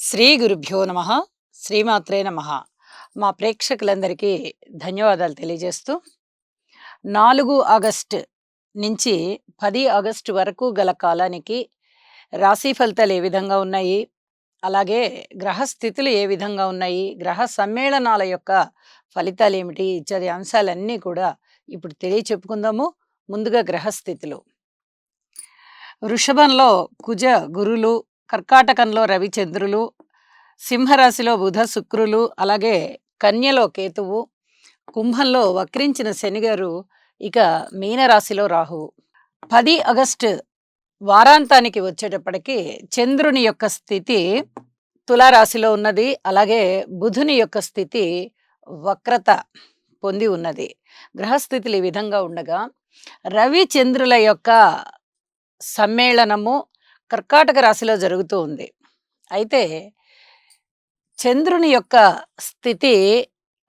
శ్రీ గురుభ్యో నమ. శ్రీమాత్రే నమ. మా ప్రేక్షకులందరికీ ధన్యవాదాలు తెలియజేస్తూ 4 ఆగస్టు నుంచి 10 ఆగస్టు వరకు గల కాలానికి రాశి ఫలితాలు ఏ విధంగా ఉన్నాయి, అలాగే గ్రహ స్థితులు ఏ విధంగా ఉన్నాయి, గ్రహ సమ్మేళనాల యొక్క ఫలితాలు ఏమిటి ఇత్యాది అంశాలన్నీ కూడా ఇప్పుడు చెప్పుకుందాము. ముందుగా గ్రహ స్థితులు. వృషభంలో కుజ గురులు, కర్కాటకంలో రవి చంద్రులు, సింహరాశిలో బుధ శుక్రులు, అలాగే కన్యలో కేతువు, కుంభంలో వక్రించిన శనిగారు, ఇక మీనరాశిలో రాహువు. 10 ఆగస్టు వారాంతానికి వచ్చేటప్పటికి చంద్రుని యొక్క స్థితి తులారాశిలో ఉన్నది, అలాగే బుధుని యొక్క స్థితి వక్రత పొంది ఉన్నది. గ్రహస్థితులు ఈ విధంగా ఉండగా రవి చంద్రుల యొక్క సమ్మేళనము కర్కాటక రాశిలో జరుగుతూ ఉంది. అయితే చంద్రుని యొక్క స్థితి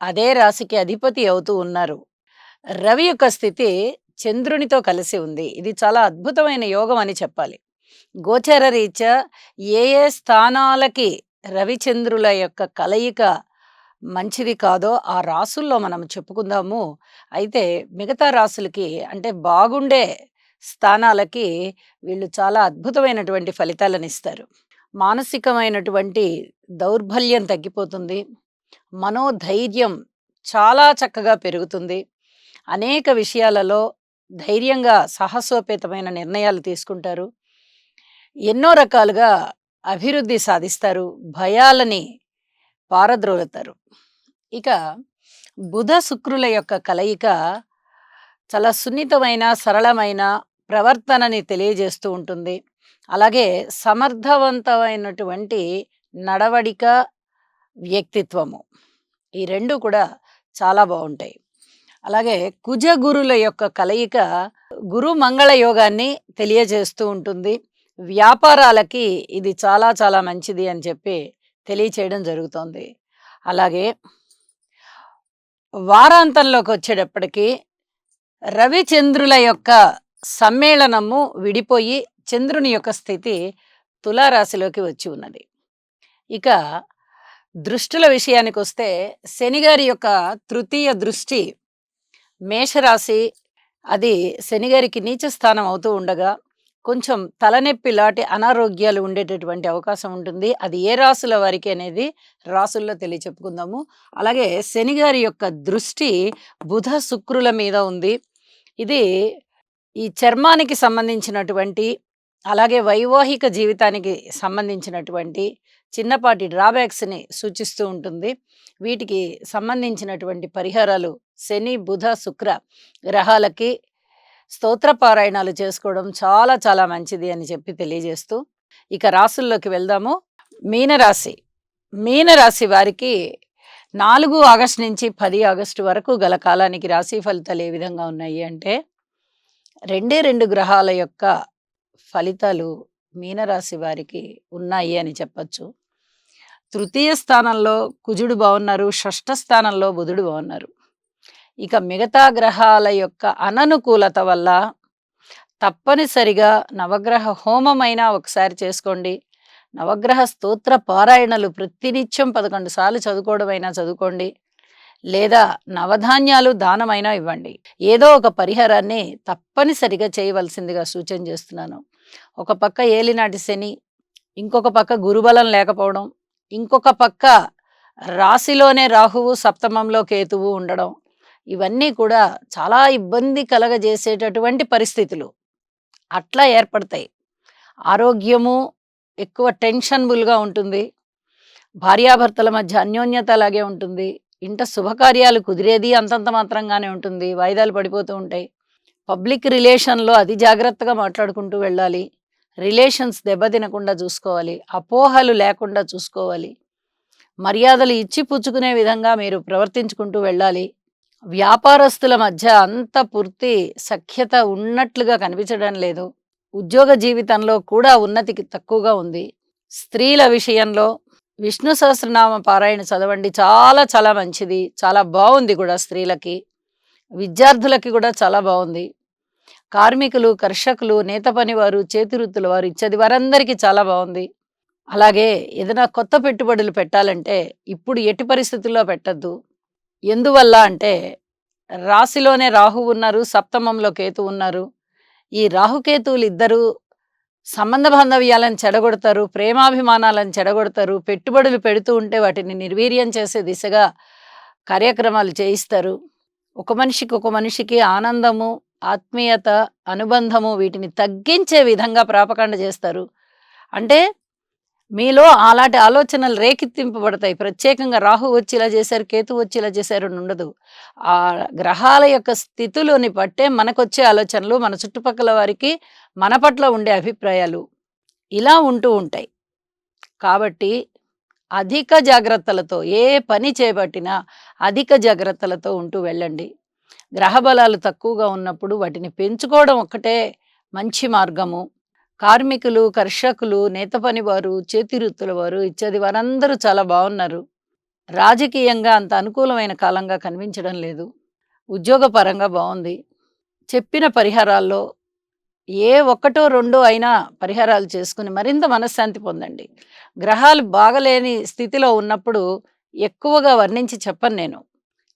అదే రాశికి అధిపతి అవుతూ ఉన్నారు. రవి యొక్క స్థితి చంద్రునితో కలిసి ఉంది. ఇది చాలా అద్భుతమైన యోగం అని చెప్పాలి. గోచర రీత్యా ఏ ఏ స్థానాలకి రవిచంద్రుల యొక్క కలయిక మంచిది కాదో ఆ రాసుల్లో మనం చెప్పుకుందాము. అయితే మిగతా రాసులకి అంటే బాగుండే స్థానాలకి వీళ్ళు చాలా అద్భుతమైనటువంటి ఫలితాలను ఇస్తారు. మానసికమైనటువంటి దౌర్బల్యం తగ్గిపోతుంది. మనోధైర్యం చాలా చక్కగా పెరుగుతుంది. అనేక విషయాలలో ధైర్యంగా సాహసోపేతమైన నిర్ణయాలు తీసుకుంటారు. ఎన్నో రకాలుగా అభివృద్ధి సాధిస్తారు. భయాలని పారద్రోలుతారు. ఇక బుధ శుక్రుల యొక్క కలయిక చాలా సున్నితమైన సరళమైన ప్రవర్తనని తెలియజేస్తూ ఉంటుంది. అలాగే సమర్థవంతమైనటువంటి నడవడిక, వ్యక్తిత్వము, ఈ రెండు కూడా చాలా బాగుంటాయి. అలాగే కుజ గురుల యొక్క కలయిక గురు మంగళ యోగాన్ని తెలియజేస్తూ ఉంటుంది. వ్యాపారాలకి ఇది చాలా చాలా మంచిది అని చెప్పి తెలియచేయడం జరుగుతుంది. అలాగే వారాంతంలోకి వచ్చేటప్పటికి రవిచంద్రుల యొక్క సమ్మేళనము విడిపోయి చంద్రుని యొక్క స్థితి తులారాశిలోకి వచ్చి ఉన్నది. ఇక దృష్టుల విషయానికి వస్తే శనిగారి యొక్క తృతీయ దృష్టి మేషరాశి, అది శనిగారికి నీచ స్థానం అవుతూ ఉండగా కొంచెం తలనొప్పి లాంటి అనారోగ్యాలు ఉండేటటువంటి అవకాశం ఉంటుంది. అది ఏ రాసుల వారికి అనేది రాసుల్లో చెప్పుకుందాము. అలాగే శనిగారి యొక్క దృష్టి బుధ శుక్రుల మీద ఉంది. ఇది ఈ చర్మానికి సంబంధించినటువంటి, అలాగే వైవాహిక జీవితానికి సంబంధించినటువంటి చిన్నపాటి డ్రాబ్యాక్స్ని సూచిస్తూ ఉంటుంది. వీటికి సంబంధించినటువంటి పరిహారాలు శని బుధ శుక్ర గ్రహాలకి స్తోత్ర పారాయణాలు చేసుకోవడం చాలా చాలా మంచిది అని చెప్పి తెలియజేస్తూ ఇక రాసుల్లోకి వెళ్దాము. మీనరాశి. మీనరాశి వారికి 4 ఆగస్టు నుంచి 10 ఆగస్టు వరకు గల కాలానికి రాశి ఫలితాలు ఏ విధంగా ఉన్నాయి అంటే, రెండే 2 గ్రహాల యొక్క ఫలితాలు మీనరాశి వారికి ఉన్నాయి అని చెప్పచ్చు. తృతీయ స్థానంలో కుజుడు బాగున్నారు, షష్ఠ స్థానంలో బుధుడు బాగున్నారు. ఇక మిగతా గ్రహాల యొక్క అననుకూలత వల్ల తప్పనిసరిగా నవగ్రహ హోమమైనా ఒకసారి చేసుకోండి. నవగ్రహ స్తోత్ర పారాయణలు ప్రతినిత్యం 11 సార్లు చదువుకోవడమైనా చదువుకోండి, లేదా నవధాన్యాలు దానమైనా ఇవ్వండి. ఏదో ఒక పరిహారాన్ని తప్పనిసరిగా చేయవలసిందిగా సూచన చేస్తున్నాను. ఒక పక్క ఏలినాటి శని, ఇంకొక పక్క గురుబలం లేకపోవడం, ఇంకొక పక్క రాశిలోనే రాహువు, సప్తమంలో కేతువు ఉండడం, ఇవన్నీ కూడా చాలా ఇబ్బంది కలగజేసేటటువంటి పరిస్థితులు అట్లా ఏర్పడతాయి. ఆరోగ్యము ఎక్కువ టెన్షన్బుల్గా ఉంటుంది. భార్యాభర్తల మధ్య అన్యోన్యత అలాగే ఉంటుంది. ఇంట శుభకార్యాలు కుదిరేది అంతంత మాత్రంగానే ఉంటుంది, వాయిదాలు పడిపోతూ ఉంటాయి. పబ్లిక్ రిలేషన్లో అతి జాగ్రత్తగా మాట్లాడుకుంటూ వెళ్ళాలి. రిలేషన్స్ దెబ్బతినకుండా చూసుకోవాలి. అపోహలు లేకుండా చూసుకోవాలి. మర్యాదలు ఇచ్చి పుచ్చుకునే విధంగా మీరు ప్రవర్తించుకుంటూ వెళ్ళాలి. వ్యాపారస్తుల మధ్య అంత పూర్తి సఖ్యత ఉన్నట్లుగా కనిపించడం లేదు. ఉద్యోగ జీవితంలో కూడా ఉన్నతికి తక్కువగా ఉంది. స్త్రీల విషయంలో విష్ణు సహస్రనామ పారాయణ చదవండి, చాలా చాలా మంచిది, చాలా బాగుంది కూడా. స్త్రీలకి, విద్యార్థులకి కూడా చాలా బాగుంది. కార్మికులు, కర్షకులు, నేత పనివారు, చేతి వృత్తుల వారు ఇచ్చేది వారందరికీ చాలా బాగుంది. అలాగే ఏదైనా కొత్త పెట్టుబడులు పెట్టాలంటే ఇప్పుడు ఎట్టి పరిస్థితుల్లో పెట్టద్దు. ఎందువల్ల అంటే రాశిలోనే రాహువు ఉన్నారు, సప్తమంలో కేతు ఉన్నారు. ఈ రాహుకేతువులు ఇద్దరు సంబంధ బాంధవ్యాలను చెడగొడతారు, ప్రేమాభిమానాలను చెడగొడతారు, పెట్టుబడులు పెడుతూ ఉంటే వాటిని నిర్వీర్యం చేసే దిశగా కార్యక్రమాలు చేయిస్తారు. ఒక మనిషికి ఒక మనిషికి ఆనందము, ఆత్మీయత, అనుబంధము వీటిని తగ్గించే విధంగా ప్రాపకాండ చేస్తారు. అంటే మీలో అలాంటి ఆలోచనలు రేకెత్తింపబడతాయి. ప్రత్యేకంగా రాహు వచ్చి ఇలా చేశారు, కేతు వచ్చి ఇలా చేశారు అని ఉండదు. ఆ గ్రహాల యొక్క స్థితులని బట్టే మనకొచ్చే ఆలోచనలు, మన చుట్టుపక్కల వారికి మన పట్ల ఉండే అభిప్రాయాలు ఇలా ఉంటూ ఉంటాయి. కాబట్టి అధిక జాగ్రత్తలతో ఏ పని చేపట్టినా అధిక జాగ్రత్తలతో ఉంటూ వెళ్ళండి. గ్రహ బలాలు తక్కువగా ఉన్నప్పుడు వాటిని పెంచుకోవడం ఒక్కటే మంచి మార్గము. కార్మికులు, కర్షకులు, నేత పనివారు, చేతి వృత్తుల వారు ఇత్యాది వారందరూ చాలా బాగున్నారు. రాజకీయంగా అంత అనుకూలమైన కాలంగా కనిపించడం లేదు. ఉద్యోగపరంగా బాగుంది. చెప్పిన పరిహారాల్లో ఏ ఒక్కటో రెండో అయినా పరిహారాలు చేసుకుని మరింత మనశ్శాంతి పొందండి. గ్రహాలు బాగలేని స్థితిలో ఉన్నప్పుడు ఎక్కువగా వర్ణించి చెప్పను నేను.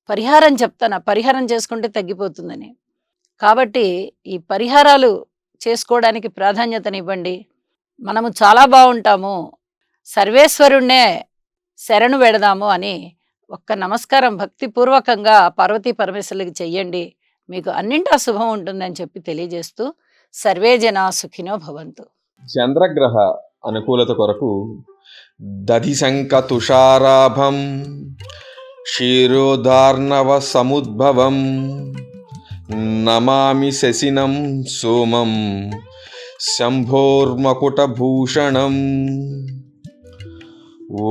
పరిహారం చెప్తాను. ఆ పరిహారం చేసుకుంటే తగ్గిపోతుందని. కాబట్టి ఈ పరిహారాలు చేసుకోవడానికి ప్రాధాన్యతనివ్వండి. మనము చాలా బాగుంటాము. సర్వేశ్వరుణ్ణే శరణు వెడదాము అని ఒక్క నమస్కారం భక్తిపూర్వకంగా పార్వతీ పరమేశ్వరులకి చెయ్యండి. మీకు అన్నింటా శుభం ఉంటుందని చెప్పి తెలియజేస్తూ సర్వే జనా సుఖినో భవంతు. చంద్రగ్రహ అనుకూలత కొరకు దధిశంక తుషారాభం క్షీరోదార్ణవ సముద్భవం నమామి శశినం సోమం శంభోర్మకుటభూషణం.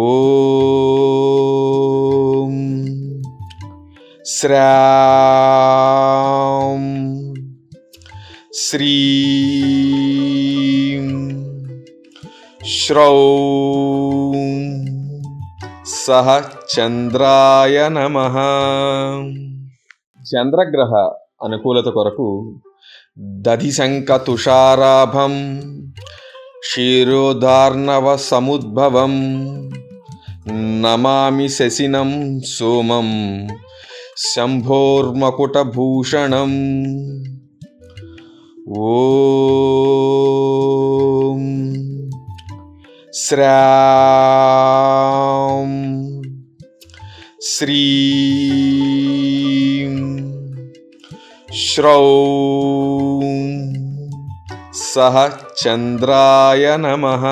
ఓం శ్రాం శ్రీం శ్రౌం సహ చంద్రాయ నమః. చంద్రగ్రహ అనుకూలత కొరకు దధిశంక తుషారాభం క్షీరోదార్ణవ సముద్భవం నమామి శశినం సోమం శంభోర్మకుటభూషణం. ఓం శ్రాం శ్రీం శ్రౌం సహ చంద్రాయ నమః.